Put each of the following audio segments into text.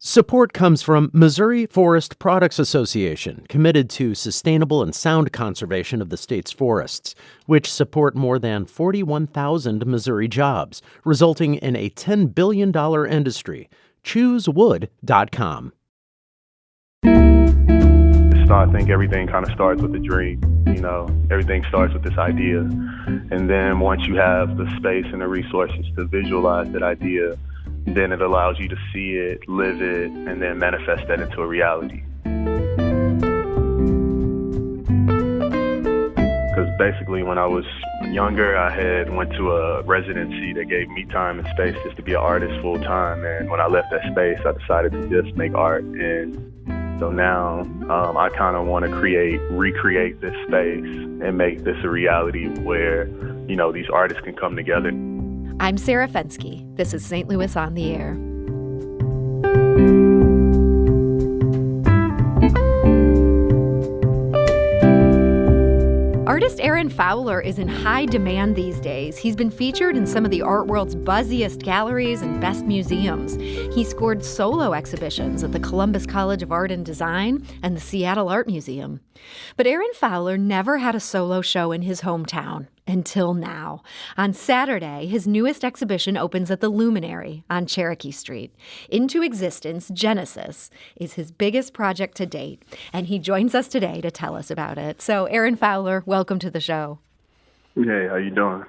Support comes from Missouri Forest Products Association, committed to sustainable and sound conservation of the state's forests, which support more than 41,000 Missouri jobs, resulting in a $10 billion industry. ChooseWood.com. I think everything kind of starts with a dream. Everything starts with this idea. And then once you have the space and the resources to visualize that idea, then it allows you to see it, live it, and then manifest that into a reality. Because basically when I was younger, I had went to a residency that gave me time and space just to be an artist full time. And when I left that space, I decided to just make art. And so now I kind of want to recreate this space and make this a reality where, these artists can come together. I'm Sarah Fensky. This is St. Louis on the Air. Artist Aaron Fowler is in high demand these days. He's been featured in some of the art world's buzziest galleries and best museums. He scored solo exhibitions at the Columbus College of Art and Design and the Seattle Art Museum. But Aaron Fowler never had a solo show in his hometown. Until now. On Saturday, his newest exhibition opens at the Luminary on Cherokee Street. Into Existence, Genesis, is his biggest project to date, and he joins us today to tell us about it. So, Aaron Fowler, welcome to the show. Hey, how you doing?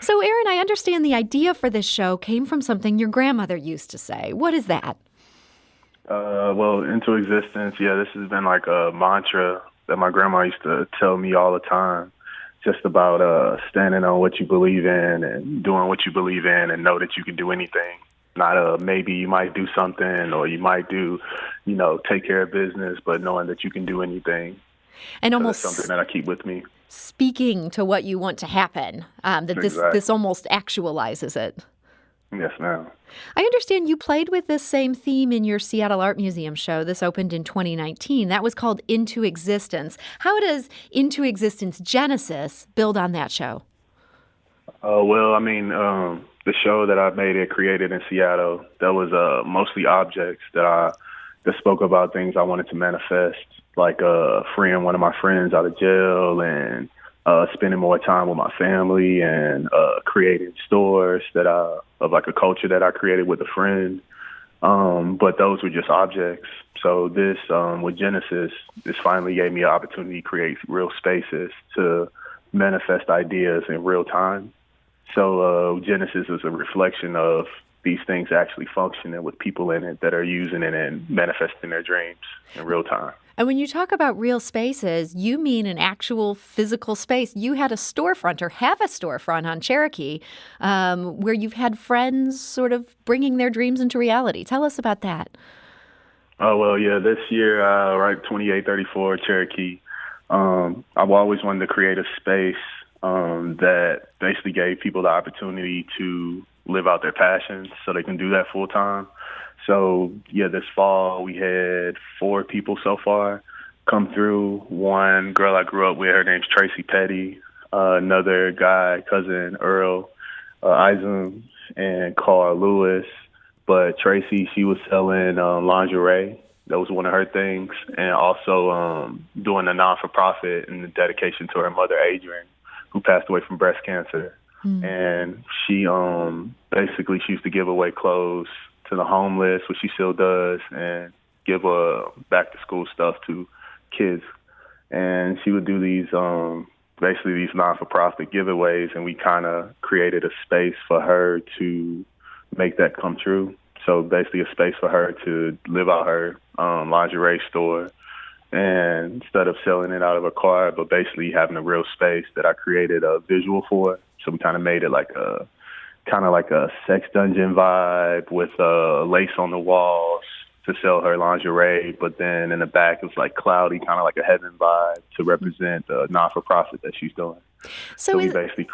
So, Aaron, I understand the idea for this show came from something your grandmother used to say. What is that? Into Existence, this has been like a mantra that my grandma used to tell me all the time. Just about standing on what you believe in and doing what you believe in and know that you can do anything. Not maybe you might do something or you might do, take care of business, but knowing that you can do anything. And almost that's something that I keep with me. Speaking to what you want to happen, this almost actualizes it. Yes, ma'am. I understand you played with this same theme in your Seattle Art Museum show. This opened in 2019. That was called Into Existence. How does Into Existence Genesis build on that show? The show that I created in Seattle, that was mostly objects that spoke about things I wanted to manifest, like freeing one of my friends out of jail and spending more time with my family and creating stores of like a culture that I created with a friend. But those were just objects. So this, with Genesis, this finally gave me an opportunity to create real spaces to manifest ideas in real time. So Genesis is a reflection of these things actually functioning with people in it that are using it and manifesting their dreams in real time. And when you talk about real spaces, you mean an actual physical space. You had a storefront or have a storefront on Cherokee where you've had friends sort of bringing their dreams into reality. Tell us about that. This year, 2834 Cherokee, I've always wanted to create a space that basically gave people the opportunity to live out their passions so they can do that full time. So, this fall we had 4 people so far come through. One girl I grew up with, her name's Tracy Petty. Another guy, cousin Earl Isam, and Carr Lewis. But Tracy, she was selling lingerie. That was one of her things. And also doing a non-for-profit in the dedication to her mother, Adrian, who passed away from breast cancer. And she basically she used to give away clothes to the homeless, which she still does, and give back to school stuff to kids. And she would do these these non-for-profit giveaways, and we kind of created a space for her to make that come true. So basically a space for her to live out her lingerie store, and instead of selling it out of a car, but basically having a real space that I created a visual for. So we kind of made it like a sex dungeon vibe with lace on the walls to sell her lingerie, but then in the back it was like cloudy, kind of like a heaven vibe to represent the non-for-profit that she's doing. So we basically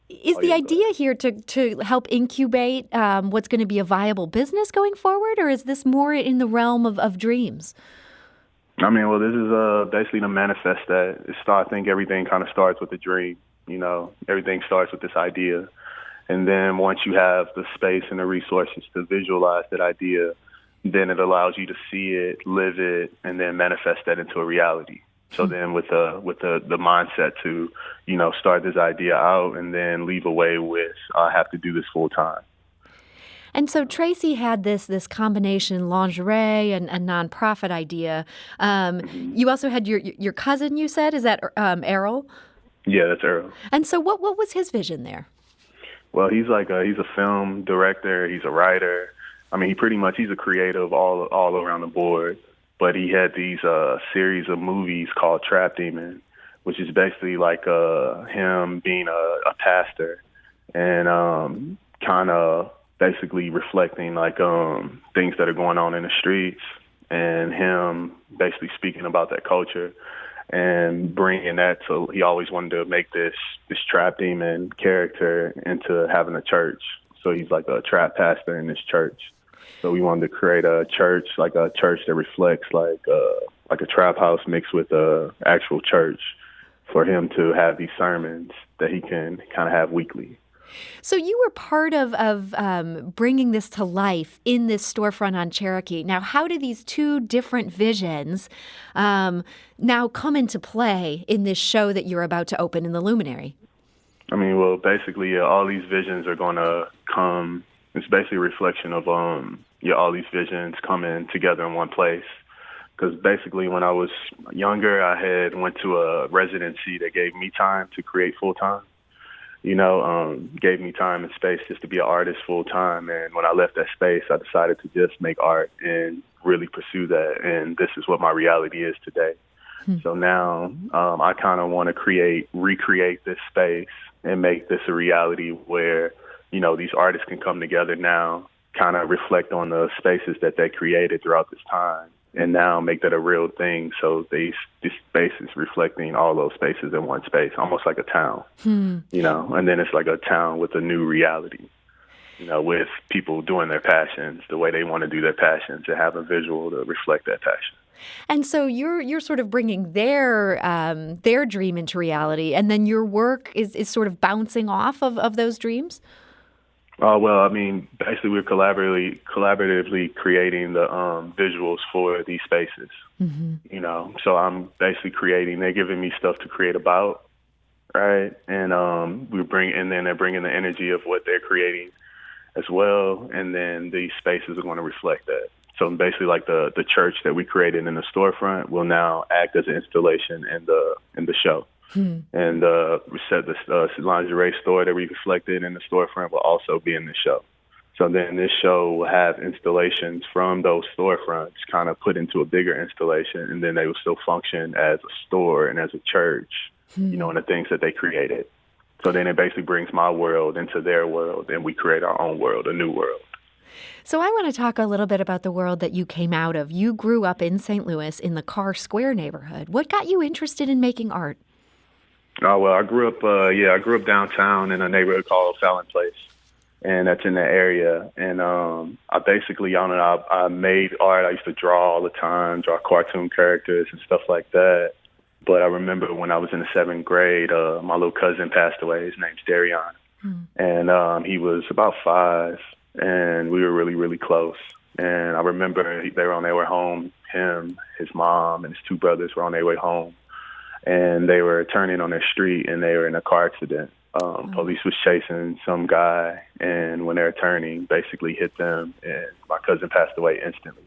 Is the idea here to help incubate what's going to be a viable business going forward, or is this more in the realm of dreams? This is basically to manifest that. I think everything kind of starts with a dream. Everything starts with this idea. And then once you have the space and the resources to visualize that idea, then it allows you to see it, live it, and then manifest that into a reality. So then with the mindset to, start this idea out and then leave away with, I have to do this full time. And so Tracy had this combination lingerie and a nonprofit idea. You also had your cousin, you said, is that Errol? Yeah, that's Earl. And so what was his vision there? Well, he's a film director. He's a writer. I mean, he's a creative all around the board. But he had these series of movies called Trap Demon, which is basically like him being a pastor and kind of basically reflecting like things that are going on in the streets and him basically speaking about that culture and bringing that to, he always wanted to make this trap demon character into having a church. So he's like a trap pastor in this church. So we wanted to create a church that reflects like a trap house mixed with a actual church for him to have these sermons that he can kind of have weekly. So you were part of bringing this to life in this storefront on Cherokee. Now, how do these two different visions now come into play in this show that you're about to open in the Luminary? I mean, well, basically, all these visions are going to come. It's basically a reflection of all these visions coming together in one place. Because basically, when I was younger, I had went to a residency that gave me time to create full time. Gave me time and space just to be an artist full time. And when I left that space, I decided to just make art and really pursue that. And this is what my reality is today. So now I kind of want to recreate this space and make this a reality where, these artists can come together now, kind of reflect on the spaces that they created throughout this time, and now make that a real thing. So this space is reflecting all those spaces in one space, almost like a town, and then it's like a town with a new reality, with people doing their passions the way they want to do their passions and have a visual to reflect that passion. And so you're sort of bringing their dream into reality, and then your work is sort of bouncing off of those dreams? Well, I mean, basically we're collaboratively creating the visuals for these spaces. Mm-hmm. So I'm basically they're giving me stuff to create about, right? And then they're bringing the energy of what they're creating as well, and then these spaces are going to reflect that. So basically, like the church that we created in the storefront will now act as an installation in the show. And we said the lingerie store that we reflected in the storefront will also be in the show. So then this show will have installations from those storefronts kind of put into a bigger installation, and then they will still function as a store and as a church, and the things that they created. So then it basically brings my world into their world, and we create our own world, a new world. So I want to talk a little bit about the world that you came out of. You grew up in St. Louis in the Carr Square neighborhood. What got you interested in making art? Oh, well, I grew up downtown in a neighborhood called Fowler Place, and that's in that area. And I made art. I used to draw all the time, draw cartoon characters and stuff like that. But I remember when I was in the 7th grade, my little cousin passed away. His name's Darion. And he was about 5, and we were really, really close. And I remember they were home, him, his mom, and his 2 brothers were on their way home. And they were turning on their street, and they were in a car accident. Police was chasing some guy, and when they were turning, basically hit them, and my cousin passed away instantly.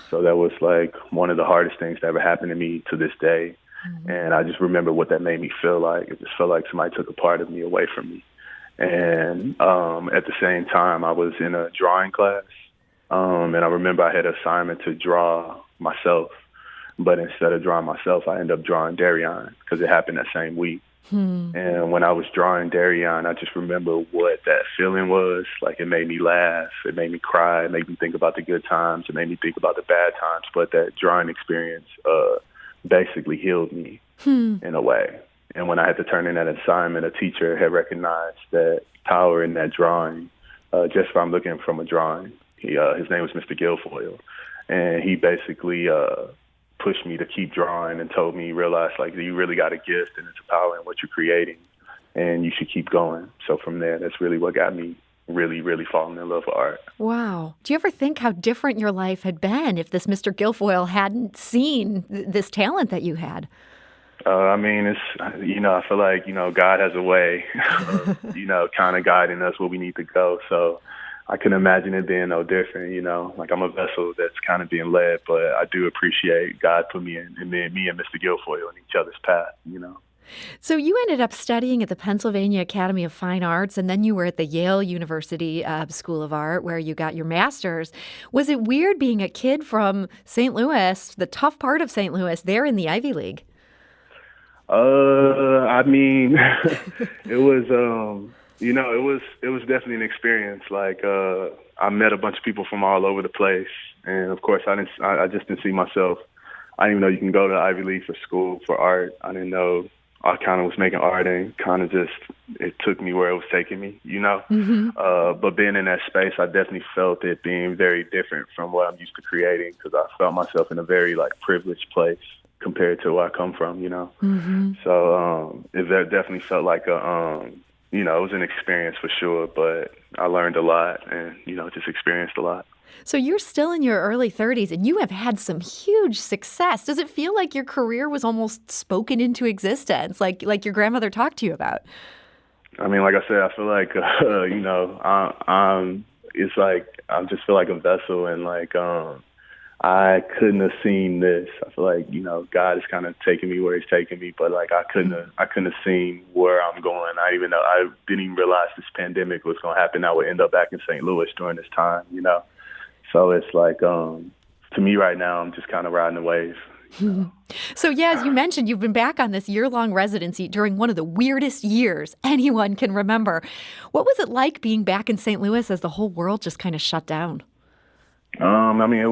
So that was like one of the hardest things that ever happened to me to this day. And I just remember what that made me feel like. It just felt like somebody took a part of me away from me. And at the same time, I was in a drawing class, and I remember I had an assignment to draw myself. But instead of drawing myself, I ended up drawing Darion because it happened that same week. And when I was drawing Darion, I just remember what that feeling was. Like, it made me laugh. It made me cry. It made me think about the good times. It made me think about the bad times. But that drawing experience basically healed me in a way. And when I had to turn in that assignment, a teacher had recognized that power in that drawing just from looking from a drawing. His name was Mr. Guilfoyle. And he basically pushed me to keep drawing and told me, realize like you really got a gift and it's a power in what you're creating and you should keep going. So from there, that's really what got me really, really falling in love with art. Wow. Do you ever think how different your life had been if this Mr. Guilfoyle hadn't seen this talent that you had? I mean, it's, I feel like, God has a way of, kind of guiding us where we need to go. So I can imagine it being no different, like I'm a vessel that's kind of being led, but I do appreciate God put me in, and then me and Mr. Guilfoyle in each other's path, So you ended up studying at the Pennsylvania Academy of Fine Arts, and then you were at the Yale University School of Art, where you got your master's. Was it weird being a kid from St. Louis, the tough part of St. Louis, there in the Ivy League? I mean, it was, it was definitely an experience. Like, I met a bunch of people from all over the place, and of course, I just didn't see myself. I didn't even know you can go to the Ivy League for school for art. I didn't know. I kind of was making art, and kind of just it took me where it was taking me, Mm-hmm. But being in that space, I definitely felt it being very different from what I'm used to creating, because I felt myself in a very privileged place compared to where I come from, Mm-hmm. So it definitely felt like it was an experience for sure, but I learned a lot and, just experienced a lot. So you're still in your early 30s, and you have had some huge success. Does it feel like your career was almost spoken into existence, like your grandmother talked to you about? I mean, like I said, I feel like, it's like I just feel like a vessel, and I couldn't have seen this. I feel like, God is kind of taking me where he's taking me, but I couldn't have seen where I'm going. I didn't even realize this pandemic was going to happen. I would end up back in St. Louis during this time, So it's to me right now, I'm just kind of riding the wave. So yeah, as you mentioned, you've been back on this year-long residency during one of the weirdest years anyone can remember. What was it like being back in St. Louis as the whole world just kind of shut down? I mean, it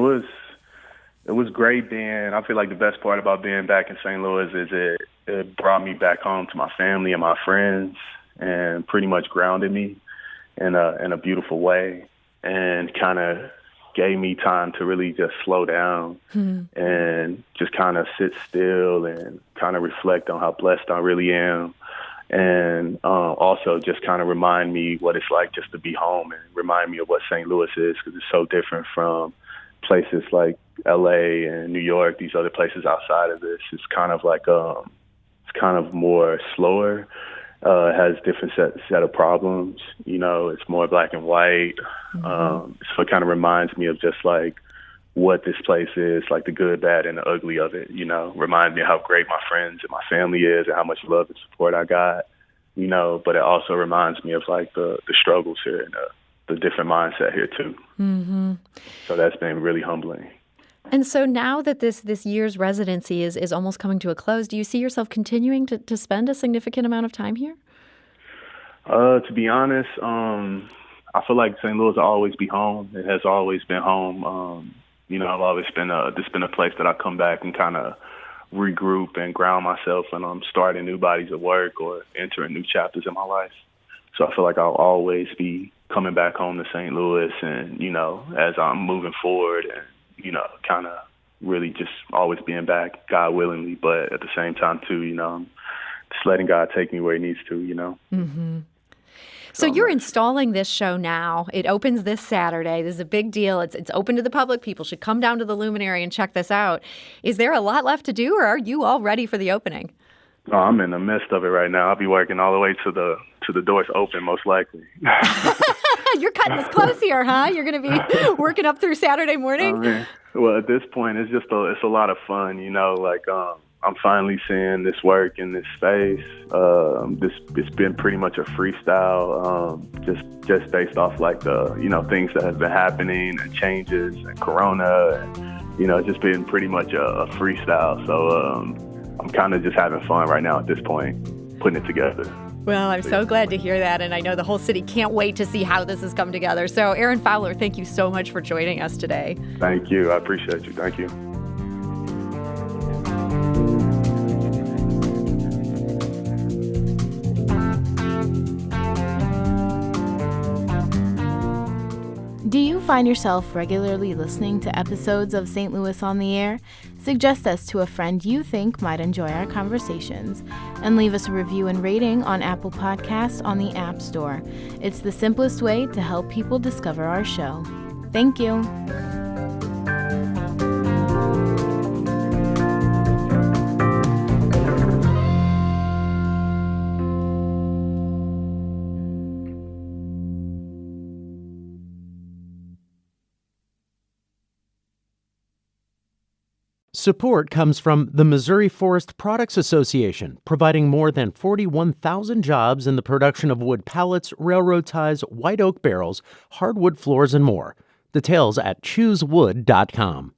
was great being. I feel like the best part about being back in St. Louis is it brought me back home to my family and my friends, and pretty much grounded me in a beautiful way, and kind of gave me time to really just slow down and just kind of sit still and kind of reflect on how blessed I really am. And also just kind of remind me what it's like just to be home, and remind me of what St. Louis is, because it's so different from places like L.A. and New York, these other places outside of this. It's kind of it's kind of more slower. It has different set of problems. It's more black and white. So it kind of reminds me of just what this place is, the good, bad, and the ugly of it. Remind me of how great my friends and my family is, and how much love and support I got. But it also reminds me of the struggles here and the different mindset here too. Mm-hmm. So that's been really humbling. And so now that this year's residency is almost coming to a close, do you see yourself continuing to spend a significant amount of time here? To be honest, I feel like St. Louis will always be home. It has always been home. I've always been this been a place that I come back and kind of regroup and ground myself when I'm starting new bodies of work or entering new chapters in my life. So I feel like I'll always be coming back home to St. Louis, and, as I'm moving forward, and, kind of really just always being back, God willingly, but at the same time too, I'm just letting God take me where he needs to, Mm-hmm. So you're installing this show now. It opens this Saturday. This is a big deal. It's open to the public. People should come down to the Luminary and check this out. Is there a lot left to do, or are you all ready for the opening? Oh, I'm in the midst of it right now. I'll be working all the way to the doors open, most likely. You're cutting this close here, huh? You're going to be working up through Saturday morning? Well, at this point, it's a lot of fun, I'm finally seeing this work in this space. It's been pretty much a freestyle, just based off the things that have been happening and changes and Corona, and just been pretty much a freestyle. So I'm kind of just having fun right now at this point, putting it together. Well, I'm so glad to hear that, and I know the whole city can't wait to see how this has come together. So, Aaron Fowler, thank you so much for joining us today. Thank you. I appreciate you. Thank you. Do you find yourself regularly listening to episodes of St. Louis on the Air? Suggest us to a friend you think might enjoy our conversations, and leave us a review and rating on Apple Podcasts on the App Store. It's the simplest way to help people discover our show. Thank you. Support comes from the Missouri Forest Products Association, providing more than 41,000 jobs in the production of wood pallets, railroad ties, white oak barrels, hardwood floors, and more. Details at choosewood.com.